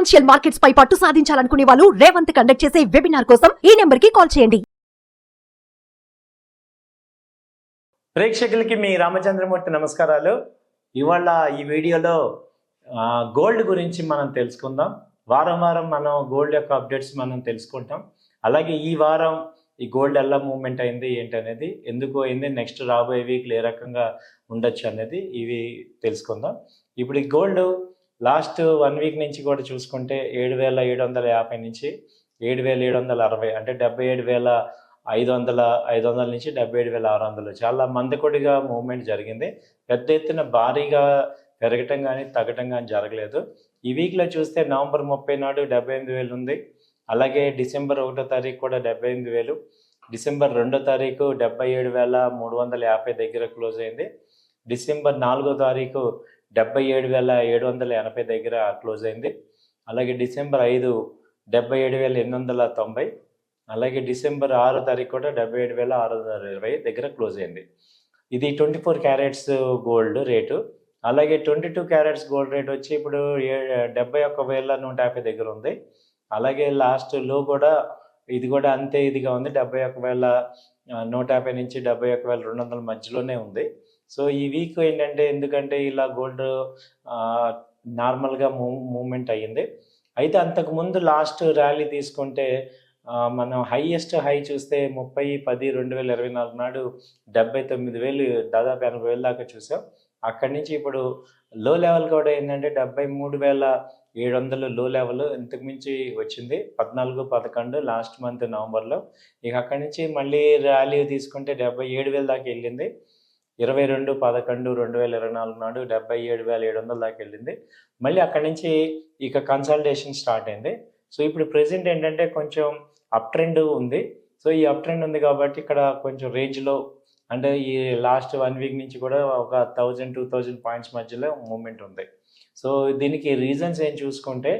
Financial markets పై పట్టు సాధించాలనుకునే వాళ్ళు Revanth conduct చేసే వెబినార్ కోసం ఈ నెంబర్ కి కాల్ చేయండి. ప్రేక్షకులకి మీ రామచంద్రమూర్తి నమస్కారాలు. ఇవాళ ఈ వీడియోలో గోల్డ్ గురించి మనం తెలుసుకుందాం. వారం వారం మనం గోల్డ్ యొక్క అప్డేట్స్ మనం తెలుసుకుంటాం. అలాగే ఈ వారం ఈ గోల్డ్ ఎలా మూవ్మెంట్ అయింది ఏంటనేది, ఎందుకు అయింది, నెక్స్ట్ రాబోయే వీక్లు ఏ రకంగా ఉండొచ్చు అనేది ఇవి తెలుసుకుందాం. ఇప్పుడు ఈ గోల్డ్ లాస్ట్ 1 వీక్ నుంచి కూడా చూసుకుంటే 7,750 నుంచి 7,760, అంటే 77,500 నుంచి 77,600 చాలా మందకొడిగా మూవ్మెంట్ జరిగింది. పెద్ద ఎత్తున భారీగా పెరగటం కానీ తగ్గటం కానీ జరగలేదు. ఈ వీక్లో చూస్తే నవంబర్ 30 నాడు 78,000 ఉంది. అలాగే డిసెంబర్ 1వ తారీఖు కూడా 78,000, డిసెంబర్ 2వ తారీఖు 77,350 దగ్గర క్లోజ్ అయింది. డిసెంబర్ 4వ తారీఖు 77,780 దగ్గర క్లోజ్ అయింది. అలాగే డిసెంబర్ 5 77,890, అలాగే డిసెంబర్ 6వ తారీఖు కూడా 77,620 దగ్గర క్లోజ్ అయింది. ఇది 24 క్యారెట్స్ గోల్డ్ రేటు. అలాగే 22 క్యారెట్స్ గోల్డ్ రేట్ వచ్చి ఇప్పుడు 71,150 దగ్గర ఉంది. అలాగే లాస్ట్ లో కూడా ఇది కూడా అంతే ఇదిగా ఉంది, 71,150 నుంచి 71,200 మధ్యలోనే ఉంది. సో ఈ వీక్ ఏంటంటే, ఎందుకంటే ఇలా గోల్డ్ నార్మల్గా మూవ్మెంట్ అయ్యింది. అయితే అంతకుముందు లాస్ట్ ర్యాలీ తీసుకుంటే మనం హైయెస్ట్ హై చూస్తే 30/10/2024 నాడు 79,000, దాదాపు 80,000 దాకా చూసాం. అక్కడి నుంచి ఇప్పుడు లో లెవెల్ కూడా ఏంటంటే 73,700 లో లెవెల్, ఇంతకుమించి వచ్చింది 14/11 లాస్ట్ మంత్ నవంబర్లో. ఇక అక్కడి నుంచి మళ్ళీ ర్యాలీ తీసుకుంటే 77,000 దాకా వెళ్ళింది. 22/11/2024 నాడు 77,700 దాకా వెళ్ళింది. మళ్ళీ అక్కడి నుంచి ఇక కన్సల్టేషన్ స్టార్ట్ అయింది. సో ఇప్పుడు ప్రెసెంట్ ఏంటంటే కొంచెం అప్ ట్రెండ్ ఉంది. సో ఈ అప్ ట్రెండ్ ఉంది కాబట్టి ఇక్కడ కొంచెం రేంజ్లో, అంటే ఈ లాస్ట్ 1 వీక్ నుంచి కూడా ఒక 1,000-2,000 పాయింట్స్ మధ్యలో మూమెంట్ ఉంది. సో దీనికి రీజన్స్ ఏం చూసుకుంటే,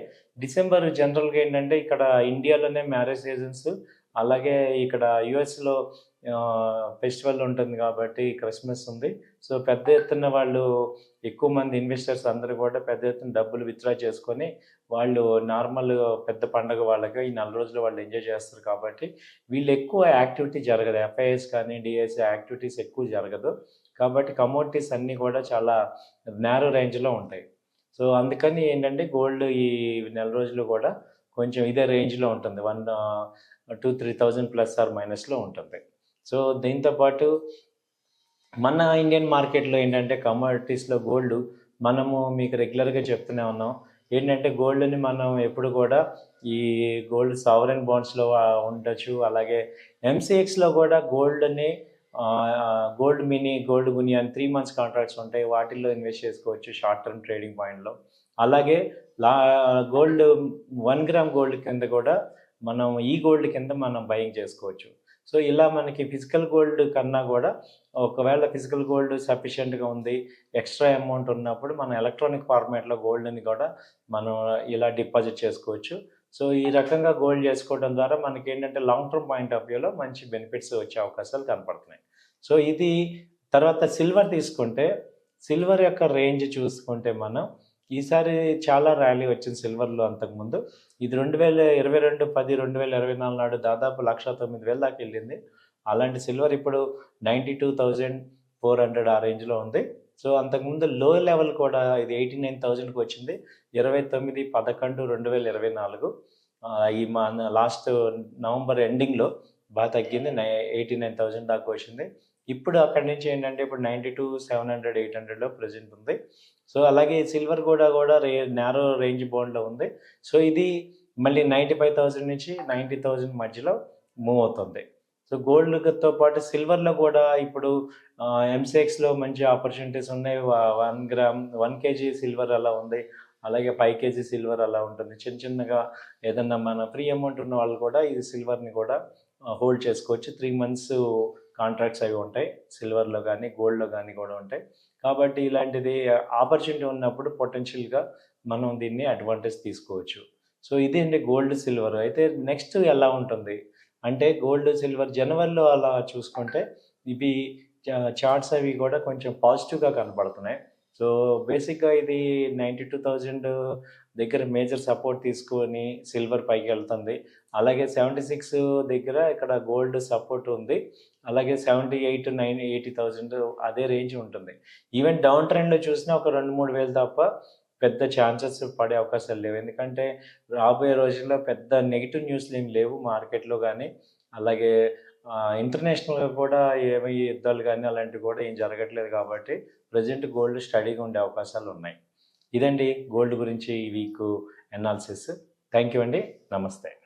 డిసెంబర్ జనరల్గా ఏంటంటే ఇక్కడ ఇండియాలోనే మ్యారేజ్ సీజన్స్, అలాగే ఇక్కడ యుఎస్లో ఫెస్టివల్ ఉంటుంది కాబట్టి క్రిస్మస్ ఉంది. సో పెద్ద ఎత్తున వాళ్ళు, ఎక్కువ మంది ఇన్వెస్టర్స్ అందరూ కూడా పెద్ద ఎత్తున డబ్బులు విత్డ్రా చేసుకొని వాళ్ళు నార్మల్ పెద్ద పండగ వాళ్ళగా ఈ 4 రోజులు వాళ్ళు ఎంజాయ్ చేస్తారు. కాబట్టి వీళ్ళు ఎక్కువ యాక్టివిటీ జరగదు, ఎఫ్ఐఎస్ కానీ డిఎస్ఏ యాక్టివిటీస్ ఎక్కువ జరగదు. కాబట్టి కమోడిటీస్ అన్నీ కూడా చాలా నేరో రేంజ్లో ఉంటాయి. సో అందుకని ఏంటంటే గోల్డ్ ఈ 4 రోజులు కూడా కొంచెం ఇదే రేంజ్లో ఉంటుంది, 1,2-3,000 ప్లస్ ఆర్ మైనస్లో ఉంటుంది. సో దీంతోపాటు మన ఇండియన్ మార్కెట్లో ఏంటంటే కమోడిటీస్లో గోల్డ్ మనము మీకు రెగ్యులర్గా చెప్తూనే ఉన్నాం. ఏంటంటే గోల్డ్ని మనం ఎప్పుడు కూడా ఈ గోల్డ్ సావరెన్ బాండ్స్లో ఉండొచ్చు. అలాగే ఎంసీఎక్స్లో కూడా గోల్డ్ని గోల్డ్ మినీ, గోల్డ్ గుని అని 3 months కాంట్రాక్ట్స్ ఉంటాయి. వాటిల్లో ఇన్వెస్ట్ చేసుకోవచ్చు షార్ట్ టర్మ్ ట్రేడింగ్ పాయింట్లో. అలాగే గోల్డ్ 1 గ్రామ్ గోల్డ్ కింద కూడా మనం ఈ గోల్డ్ కింద మనం బయింగ్ చేసుకోవచ్చు. సో ఇలా మనకి ఫిజికల్ గోల్డ్ కన్నా కూడా, ఒకవేళ ఫిజికల్ గోల్డ్ సఫిషియెంట్గా ఉంది, ఎక్స్ట్రా అమౌంట్ ఉన్నప్పుడు మనం ఎలక్ట్రానిక్ ఫార్మాట్లో గోల్డ్ని కూడా మనం ఇలా డిపాజిట్ చేసుకోవచ్చు. సో ఈ రకంగా గోల్డ్ చేసుకోవడం ద్వారా మనకి ఏంటంటే లాంగ్ టర్మ్ పాయింట్ ఆఫ్ వ్యూలో మంచి బెనిఫిట్స్ వచ్చే అవకాశాలు కనపడుతున్నాయి. సో ఇది తర్వాత సిల్వర్ తీసుకుంటే, సిల్వర్ యొక్క రేంజ్ చూసుకుంటే మనం ఈసారి చాలా ర్యాలీ వచ్చింది సిల్వర్లో. అంతకుముందు ఇది 2022-10-2024 నాడు దాదాపు 1,09,000 దాకా వెళ్ళింది. అలాంటి సిల్వర్ ఇప్పుడు 92,400 ఆ రేంజ్లో ఉంది. సో అంతకుముందు లో లెవెల్ కూడా ఇది 89,000కి వచ్చింది 29/11/2024. ఈ మా లాస్ట్ నవంబర్ ఎండింగ్లో బాగా తగ్గింది, 89,000 దాకా వచ్చింది. ఇప్పుడు అక్కడి నుంచి ఏంటంటే ఇప్పుడు 92,700-800లో ప్రజెంట్ ఉంది. సో అలాగే సిల్వర్ కూడా నేరో రేంజ్ బౌండ్లో ఉంది. సో ఇది మళ్ళీ 95,000 నుంచి 90,000 మధ్యలో మూవ్ అవుతుంది. సో గోల్డ్తో పాటు సిల్వర్లో కూడా ఇప్పుడు ఎంసీఎక్స్లో మంచి ఆపర్చునిటీస్ ఉన్నాయి. 1 గ్రామ్ 1 kg సిల్వర్ అలా ఉంది. అలాగే 5 kg సిల్వర్ అలా ఉంటుంది. చిన్నగా ఏదన్నా మన ఫ్రీ అమౌంట్ ఉన్న వాళ్ళు కూడా ఈ సిల్వర్ని కూడా హోల్డ్ చేసుకోవచ్చు. 3 months కాంట్రాక్ట్స్ అవి ఉంటాయి సిల్వర్లో కానీ గోల్డ్లో కానీ కూడా ఉంటాయి. కాబట్టి ఇలాంటిది ఆపర్చునిటీ ఉన్నప్పుడు పొటెన్షియల్గా మనం దీన్ని అడ్వాంటేజ్ తీసుకోవచ్చు. సో ఇది అండి గోల్డ్ సిల్వర్. అయితే నెక్స్ట్ ఎలా ఉంటుంది అంటే, గోల్డ్ సిల్వర్ జనవరిలో అలా చూసుకుంటే ఇవి చార్ట్స్ అవి కూడా కొంచెం పాజిటివ్గా కనపడుతున్నాయి. సో బేసిక్గా ఇది 92,000 దగ్గర మేజర్ సపోర్ట్ తీసుకొని సిల్వర్ పైకి వెళ్తుంది. అలాగే 76 దగ్గర ఇక్కడ గోల్డ్ సపోర్ట్ ఉంది. అలాగే 78, 80,000 అదే రేంజ్ ఉంటుంది. ఈవెన్ డౌన్ ట్రెండ్లో చూసినా ఒక 2-3 వేలు తప్ప పెద్ద ఛాన్సెస్ పడే అవకాశాలు లేవు. ఎందుకంటే రాబోయే రోజుల్లో పెద్ద నెగిటివ్ న్యూస్లు ఏమి లేవు మార్కెట్లో కానీ, అలాగే ఇంటర్నేషనల్గా కూడా ఏమి యుద్ధాలు కానీ అలాంటివి కూడా ఏం జరగట్లేదు కాబట్టి ప్రజెంట్ గోల్డ్ స్టడీగా ఉండే అవకాశాలు ఉన్నాయి. ఇదండి గోల్డ్ గురించి ఈ వీక్ అనాలిసిస్. థ్యాంక్ యూ అండి. నమస్తే.